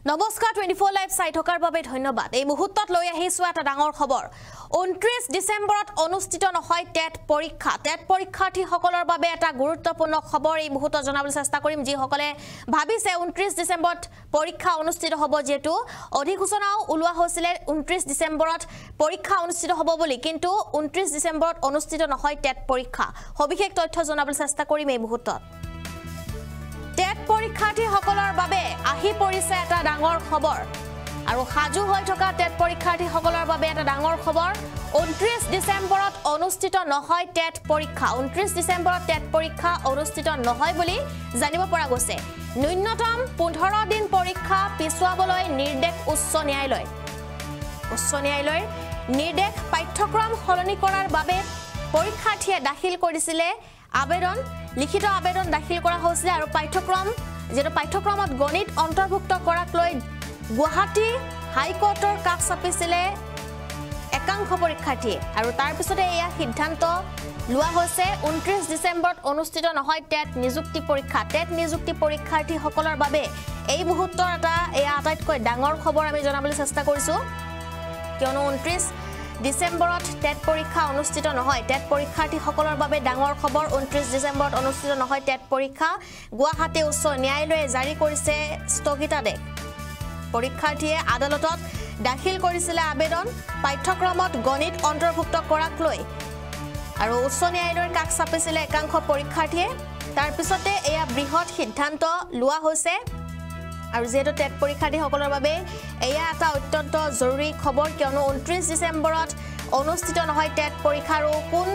নমস্কাৰ 24 লাইভ চাই থকাৰ বাবে ধন্যবাদ। এই মুহূৰ্তত লৈ আহিছো এটা ডাঙৰ খবৰ। 29 ডিসেম্বৰত অনুষ্ঠিত নহয় টেট পৰীক্ষা। টেট পৰীক্ষাৰ্থীসকলৰ বাবে এটা গুৰুত্বপূৰ্ণ খবৰ এই মুহূৰ্তত জনাবলৈ চেষ্টা কৰিম। যিসকলে ভাবিছে 29 ডিসেম্বৰত পৰীক্ষা অনুষ্ঠিত হ'ব, যেটো অধিসূচনাও ওলোৱা হৈছিল 29 ডিসেম্বৰত পৰীক্ষা অনুষ্ঠিত হ'ব বুলি, কিন্তু 29 ডিসেম্বৰত অনুষ্ঠিত নহয় টেট পৰীক্ষা। সবিশেষ তথ্য জনাবলৈ চেষ্টা কৰিম এই মুহূৰ্তত। টেট পৰীক্ষাৰ্থীসকলৰ বাবে আহি পৰিছে এটা ডাঙৰ খবৰ আৰু সাজু হৈ থকা টেট পৰীক্ষাৰ্থীসকলৰ বাবে এটা ডাঙৰ খবৰ। 29 ডিসেম্বৰত অনুষ্ঠিত নহয় টেট পৰীক্ষা। 29 ডিসেম্বৰত টেট পৰীক্ষা অনুষ্ঠিত নহয় বুলি জানিব পৰা গৈছে। ন্যূনতম 15 দিন পৰীক্ষা পিছুৱাবলৈ নিৰ্দেশ উচ্চ ন্যায়ালয়। উচ্চ ন্যায়ালয়ৰ নিৰ্দেশ পাঠ্যক্ৰম সলনি কৰাৰ বাবে পৰীক্ষাৰ্থীয়ে দাখিল কৰিছিলে আবেদন, লিখিত আবেদন দাখিল কৰা হৈছিল আৰু পাঠ্যক্ৰমত গণিত অন্তৰ্ভুক্ত কৰাক লৈ গুৱাহাটী হাইকোৰ্টৰ কাষ চাপিছিলে একাংশ পৰীক্ষাৰ্থীয়ে আৰু তাৰ পিছতে এয়া সিদ্ধান্ত লোৱা হৈছে 29 ডিসেম্বৰত অনুষ্ঠিত নহয় টেট নিযুক্তি পৰীক্ষা। টেট নিযুক্তি পৰীক্ষাৰ্থীসকলৰ বাবে এই মুহূৰ্তৰ এটা এয়া আটাইতকৈ ডাঙৰ খবৰ আমি জনাবলৈ চেষ্টা কৰিছো, কিয়নো 29 ডিসেম্বৰত টেট পৰীক্ষা অনুষ্ঠিত নহয়। টেট পৰীক্ষাৰ্থীসকলৰ বাবে ডাঙৰ খবৰ। 29 ডিসেম্বৰত অনুষ্ঠিত নহয় টেট পৰীক্ষা। গুৱাহাটী উচ্চ ন্যায়ালয়ে জাৰি কৰিছে স্থগিতাদেশ। পৰীক্ষাৰ্থীয়ে আদালতত দাখিল কৰিছিলে আবেদন পাঠ্যক্ৰমত গণিত অন্তৰ্ভুক্ত কৰাক লৈ আৰু উচ্চ ন্যায়ালয়ৰ কাষ চাপিছিলে একাংশ পৰীক্ষাৰ্থীয়ে। তাৰ পিছতে এয়া বৃহৎ সিদ্ধান্ত লোৱা হৈছে আৰু যেহেতু টেট পৰীক্ষাৰ্থীসকলৰ বাবে এয়া এটা অত্যন্ত জৰুৰী খবৰ, কিয়নো 29 ডিসেম্বৰত অনুষ্ঠিত নহয় টেট পৰীক্ষা আৰু কোন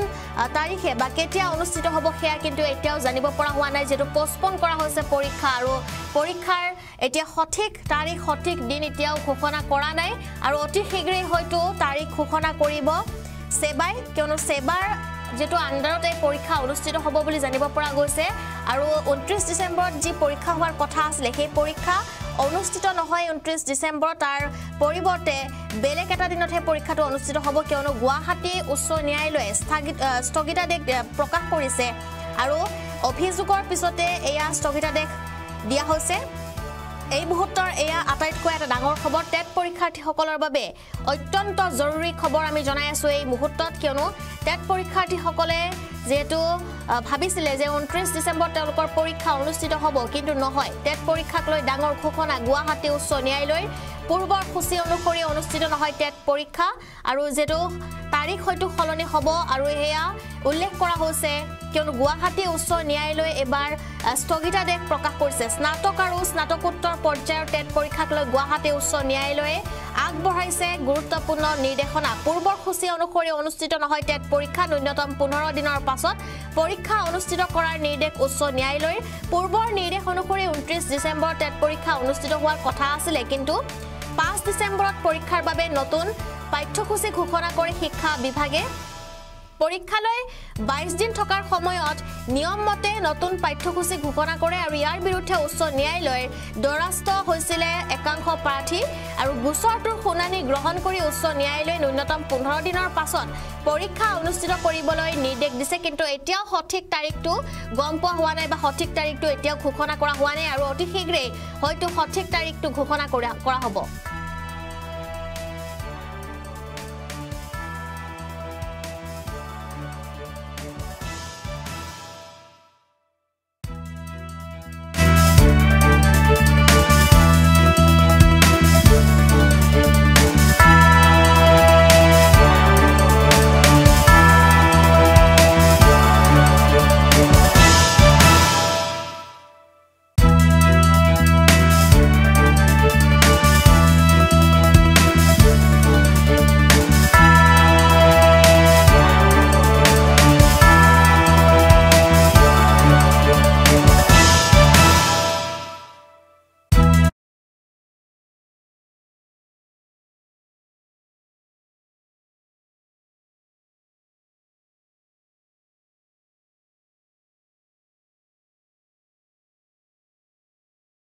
তাৰিখে বা কেতিয়া অনুষ্ঠিত হ'ব সেয়া কিন্তু এতিয়াও জানিব পৰা হোৱা নাই, যেহেতু পোষ্টপন কৰা হৈছে পৰীক্ষা আৰু পৰীক্ষাৰ এতিয়া সঠিক তাৰিখ সঠিক দিন এতিয়াও ঘোষণা কৰা নাই আৰু অতি শীঘ্ৰেই হয়তো তাৰিখ ঘোষণা কৰিব সেবাই, কিয়নো সেবাৰ যেটো আন্ডাৰত এই পৰীক্ষা অনুষ্ঠিত হ'ব বুলি জানিব পৰা গৈছে আৰু 29 ডিসেম্বৰত যি পৰীক্ষা হোৱাৰ কথা আছিল সেই পৰীক্ষা অনুষ্ঠিত নহয় 29 ডিসেম্বৰত, তাৰ পৰিৱৰ্তে বেলেগ এটা দিনতহে পৰীক্ষাটো অনুষ্ঠিত হ'ব, কিয়নো গুৱাহাটী উচ্চ ন্যায়ালয়ে স্থগিতাদেশ প্ৰকাশ কৰিছে আৰু অভিযোগৰ পিছতে এয়া স্থগিতাদেশ দিয়া হৈছে। এই মুহূৰ্তৰ এয়া আটাইতকৈ এটা ডাঙৰ খবৰ। টেট পৰীক্ষাৰ্থীসকলৰ বাবে অত্যন্ত জৰুৰী খবৰ আমি জনাই আছো এই মুহূৰ্তত, কিয়নো টেট পৰীক্ষাৰ্থীসকলে যেহেতু ভাবিছিলে যে 29 ডিসেম্বৰত তেওঁলোকৰ পৰীক্ষা অনুষ্ঠিত হ'ব, কিন্তু নহয়। টেট পৰীক্ষাক লৈ ডাঙৰ ঘোষণা। গুৱাহাটী উচ্চ ন্যায়ালয়ৰ পূৰ্বৰ সূচী অনুসৰি অনুষ্ঠিত নহয় টেট পৰীক্ষা আৰু যেটো তাৰিখ হয়তো সলনি হ'ব আৰু এয়া উল্লেখ কৰা হৈছে, কিয়নো গুৱাহাটী উচ্চ ন্যায়ালয়ে এবাৰ স্থগিতাদেশ প্ৰকাশ কৰিছে। স্নাতক আৰু স্নাতকোত্তৰ পৰ্যায়ৰ টেট পৰীক্ষাক লৈ গুৱাহাটী উচ্চ ন্যায়ালয়ে আগবঢ়াইছে গুৰুত্বপূৰ্ণ নিৰ্দেশনা। পূৰ্বৰ সূচী অনুসৰি অনুষ্ঠিত নহয় টেট পৰীক্ষা। ন্যূনতম 15 দিনৰ পাছত পৰীক্ষা অনুষ্ঠিত কৰাৰ নিৰ্দেশ উচ্চ ন্যায়ালয়ৰ। পূৰ্বৰ নিৰ্দেশ অনুসৰি 29 ডিসেম্বৰত টেট পৰীক্ষা অনুষ্ঠিত হোৱাৰ কথা আছিল, কিন্তু 5 ডিসেম্বৰত পৰীক্ষাৰ বাবে নতুন পাঠ্যসূচী ঘোষণা কৰি শিক্ষা বিভাগে পৰীক্ষালৈ 22 দিন থকাৰ সময়ত নিয়ম মতে নতুন পাঠ্যসূচী ঘোষণা কৰে আৰু ইয়াৰ বিৰুদ্ধে উচ্চ ন্যায়ালয়ৰ দ্বাৰস্থ হৈছিলে একাংশ প্ৰাৰ্থী আৰু গোচৰটোৰ শুনানি গ্ৰহণ কৰি উচ্চ ন্যায়ালয়ে ন্যূনতম 15 দিনৰ পাছত পৰীক্ষা অনুষ্ঠিত কৰিবলৈ নিৰ্দেশ দিছে, কিন্তু এতিয়াও সঠিক তাৰিখটো গম পোৱা হোৱা নাই বা সঠিক তাৰিখটো এতিয়াও ঘোষণা কৰা হোৱা নাই আৰু অতি শীঘ্ৰেই হয়তো সঠিক তাৰিখটো ঘোষণা কৰা হ'ব।